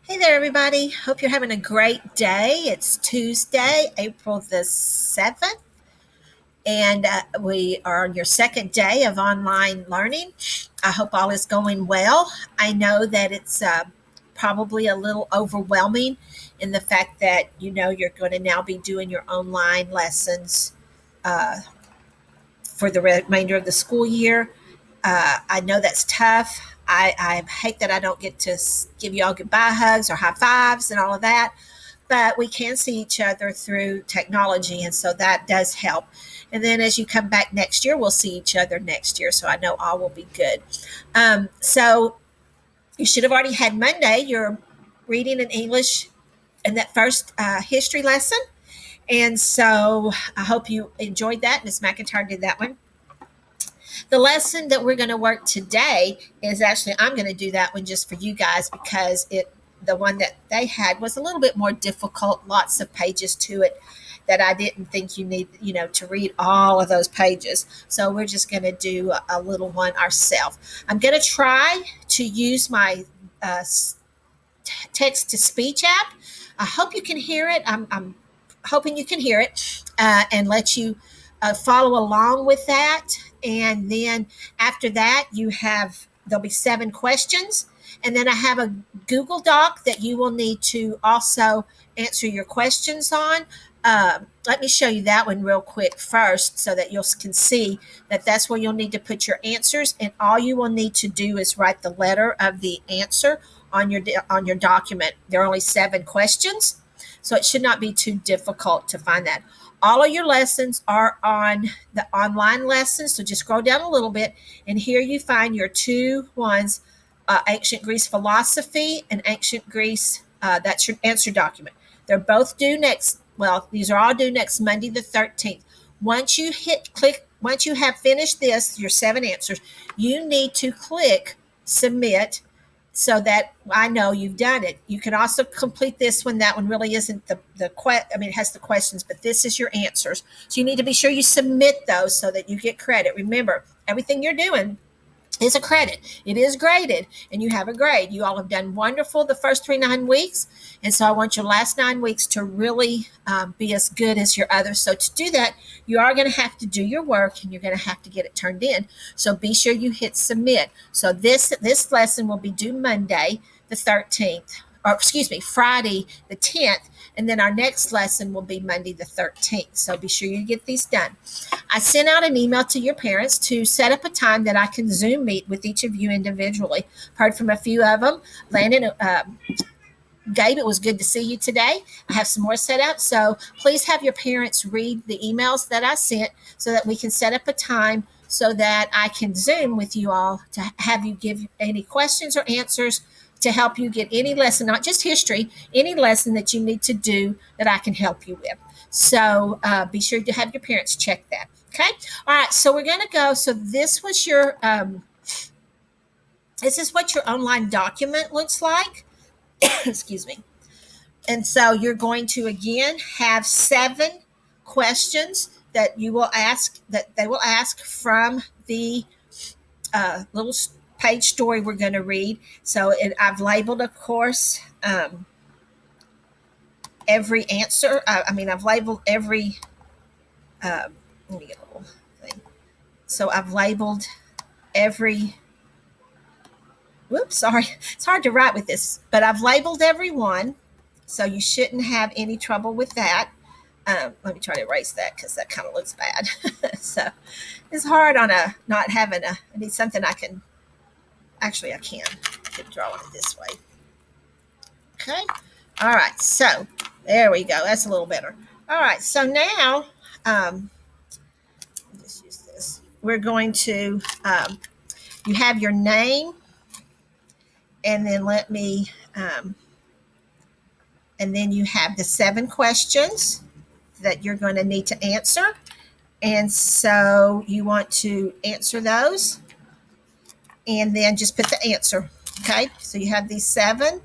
Hey there, everybody. Hope you're having a great day. It's Tuesday, April the 7th, and we are on your second day of online learning. I hope all is going well. I know that it's probably a little overwhelming in the fact that you're going to now be doing your online lessons uh, for the remainder of the school year. I know that's tough. I hate that I don't get to give you all goodbye hugs or high fives and all of that, but we can see each other through technology, and so that does help. And then as you come back next year, we'll see each other next year, so I know all will be good. So you should have already had Monday your reading in English and that first history lesson. And so I hope you enjoyed that. Miss McIntyre did that one. The lesson that we're going to work today is actually, I'm going to do that one just for you guys because the one that they had was a little bit more difficult, lots of pages to it that I didn't think you need, to read all of those pages. So we're just going to do a little one ourselves. I'm going to try to use my text to speech app. I hope you can hear it. I'm hoping you can hear it and let you follow along with that. And then after that, there'll be 7 questions. And then I have a Google Doc that you will need to also answer your questions on. Let me show you that one real quick first so that you can see that that's where you'll need to put your answers. And all you will need to do is write the letter of the answer on your document. There are only 7 questions, so it should not be too difficult to find that. All of your lessons are on the online lessons, so just scroll down a little bit, and here you find your 2 ones, Ancient Greece Philosophy and Ancient Greece, that's your answer document. They're both due these are all due next Monday the 13th. Once you have finished your 7 answers, you need to click submit so that I know you've done it. You can also complete this one. That one really isn't it has the questions, but this is your answers. So you need to be sure you submit those so that you get credit. Remember, everything you're doing is a credit. It is graded, and you have a grade. You all have done wonderful the first 9 weeks, and so I want your last 9 weeks to really be as good as your others. So to do that, you are going to have to do your work, and you're going to have to get it turned in. So be sure you hit submit. So this lesson will be due Monday the 13th, or excuse me, Friday the 10th, and then our next lesson will be Monday the 13th. So be sure you get these done. I sent out an email to your parents to set up a time that I can Zoom meet with each of you individually. Heard from a few of them. Landon, Gabe, it was good to see you today. I have some more set up. So please have your parents read the emails that I sent so that we can set up a time so that I can Zoom with you all to have you give any questions or answers to help you get any lesson, not just history, any lesson that you need to do that I can help you with. So be sure to have your parents check that. Okay. All right. So we're going to go. So this is what your online document looks like. Excuse me. And so you're going to again have 7 questions that they will ask from the little page story we're going to read. So I've labeled, of course, every answer. I've labeled every. Let me get a little thing. So I've labeled every. Whoops, sorry. It's hard to write with this, but I've labeled every one, so you shouldn't have any trouble with that. Let me try to erase that because that kind of looks bad. So it's hard on not having I need something I can. Actually, I can draw it this way. Okay. All right. So there we go. That's a little better. All right. So now, just use this. We're going to, you have your name, and then and then you have the 7 questions that you're going to need to answer. And so you want to answer those and then just put the answer. Okay. So you have these 7,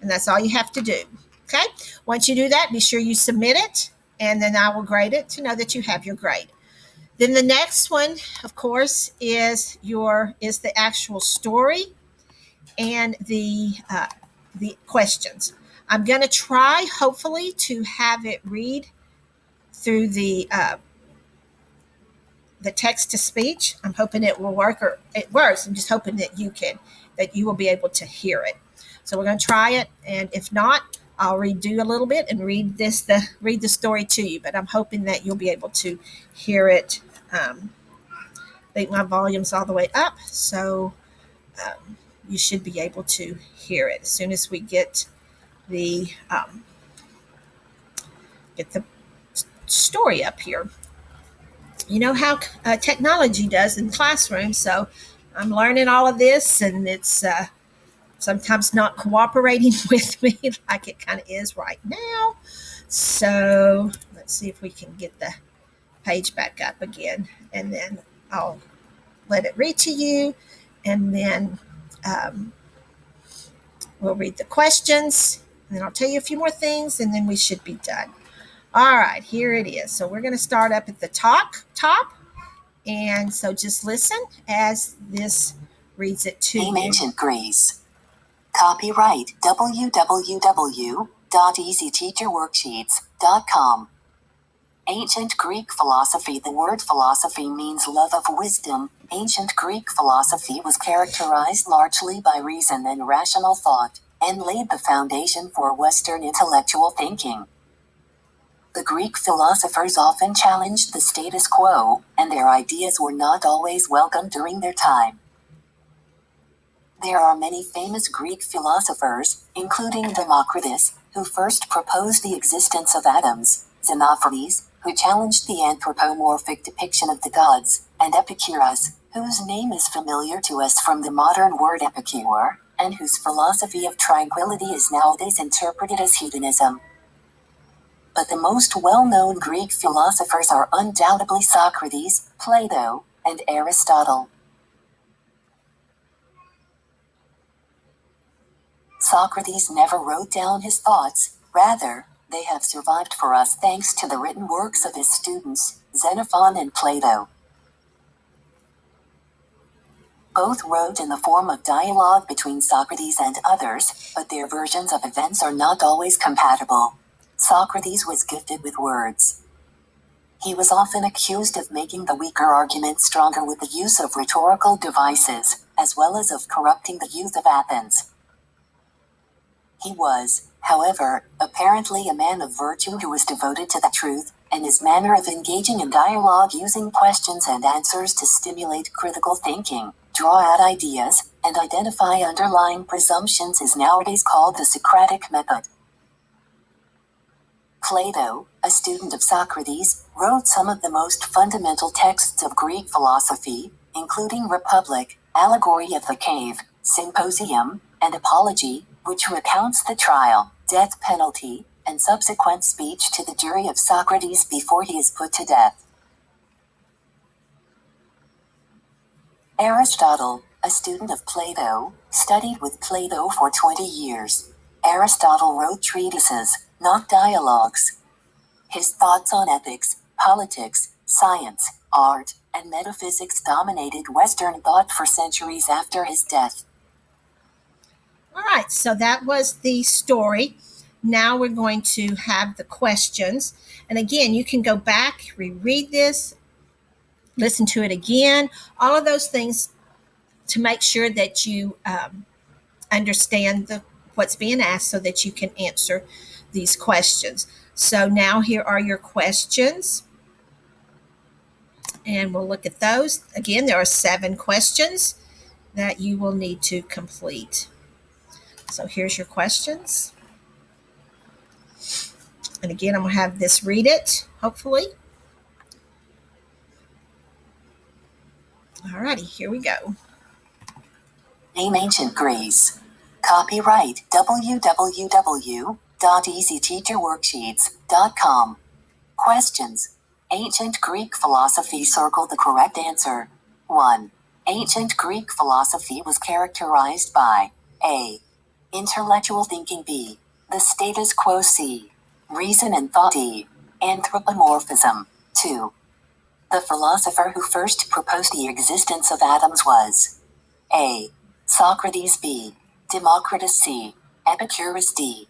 and that's all you have to do. Okay. Once you do that, be sure you submit it, and then I will grade it to know that you have your grade. Then the next one, of course, is the actual story and the the questions. I'm going to try, hopefully, to have it read through the text to speech. I'm hoping it will work, or it works. I'm just hoping that you will be able to hear it. So we're going to try it, and if not, I'll redo a little bit and read the story to you. But I'm hoping that you'll be able to hear it. I think my volume's all the way up, so you should be able to hear it as soon as we get the story up here. You know how technology does in classrooms, so I'm learning all of this, and it's sometimes not cooperating with me like it kind of is right now. So let's see if we can get the page back up again, and then I'll let it read to you, and then we'll read the questions, and then I'll tell you a few more things, and then we should be done. All right, here it is. So we're going to start up at the top, and so just listen as this reads it to you. Ancient Greece. Copyright www.easyteacherworksheets.com. Ancient Greek philosophy. The word philosophy means love of wisdom. Ancient Greek philosophy was characterized largely by reason and rational thought, and laid the foundation for Western intellectual thinking. The Greek philosophers often challenged the status quo, and their ideas were not always welcome during their time. There are many famous Greek philosophers, including Democritus, who first proposed the existence of atoms, Xenophanes, who challenged the anthropomorphic depiction of the gods, and Epicurus, whose name is familiar to us from the modern word epicure, and whose philosophy of tranquility is nowadays interpreted as hedonism. But the most well-known Greek philosophers are undoubtedly Socrates, Plato, and Aristotle. Socrates never wrote down his thoughts, rather, they have survived for us thanks to the written works of his students, Xenophon and Plato. Both wrote in the form of dialogue between Socrates and others, but their versions of events are not always compatible. Socrates was gifted with words. He was often accused of making the weaker argument stronger with the use of rhetorical devices, as well as of corrupting the youth of Athens. He was, however, apparently a man of virtue who was devoted to the truth, and his manner of engaging in dialogue using questions and answers to stimulate critical thinking, draw out ideas, and identify underlying presumptions is nowadays called the Socratic method. Plato, a student of Socrates, wrote some of the most fundamental texts of Greek philosophy, including Republic, Allegory of the Cave, Symposium, and Apology, which recounts the trial, death penalty, and subsequent speech to the jury of Socrates before he is put to death. Aristotle, a student of Plato, studied with Plato for 20 years. Aristotle wrote treatises, not dialogues. His thoughts on ethics, politics, science, art, and metaphysics dominated Western thought for centuries after his death. All right, so that was the story. Now we're going to have the questions. And again, you can go back, reread this, listen to it again, all of those things to make sure that you understand what's being asked so that you can answer these questions. So now here are your questions, and we'll look at those. Again, there are 7 questions that you will need to complete. So here's your questions. And again, I'm going to have this read it, hopefully. All righty, here we go. Name Ancient Greece. Copyright www.easyteacherworksheets.com. Questions. Ancient Greek philosophy. Circle the correct answer. 1. Ancient Greek philosophy was characterized by A. Intellectual thinking. B. The status quo. C. Reason and thought. D. Anthropomorphism. 2. The philosopher who first proposed the existence of atoms was A. Socrates. B. Democritus. C. Epicurus D.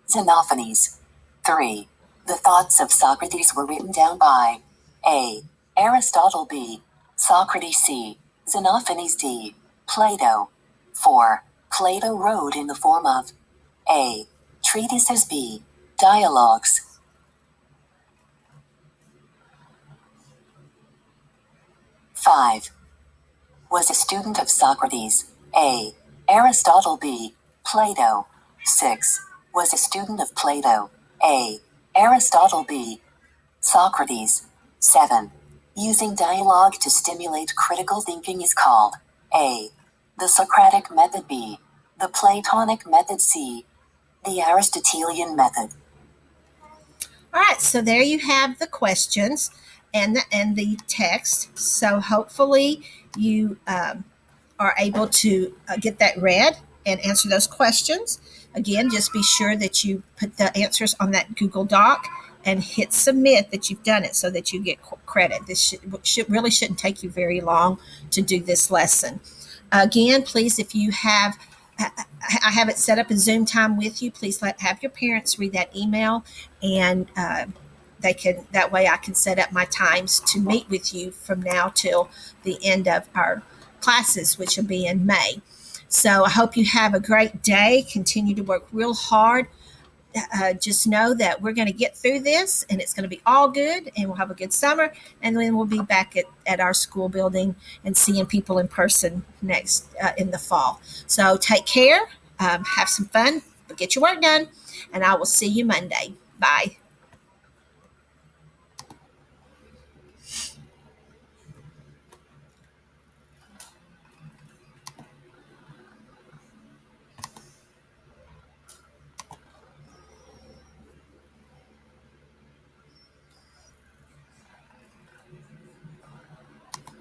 Xenophanes. 3. The thoughts of Socrates were written down by A. Aristotle B. Socrates C. Xenophanes D. Plato. 4. Plato wrote in the form of A. Treatises B. Dialogues. 5. Was a student of Socrates. A. Aristotle B. Plato. 6. Was a student of Plato. A. Aristotle B. Socrates. 7. Using dialogue to stimulate critical thinking is called A. The Socratic method B. The Platonic method C. The Aristotelian method. All right, so there you have the questions and the text. So hopefully you are able to get that read and answer those questions. Again, just be sure that you put the answers on that Google Doc and hit submit that you've done it so that you get credit. This really shouldn't take you very long to do this lesson. Again, please, if you have I have it set up a Zoom time with you. Please have your parents read that email, and they can. That way, I can set up my times to meet with you from now till the end of our classes, which will be in May. So I hope you have a great day. Continue to work real hard. Just know that we're going to get through this and it's going to be all good and we'll have a good summer. And then we'll be back at our school building and seeing people in person next in the fall. So take care, have some fun, but get your work done. And I will see you Monday. Bye.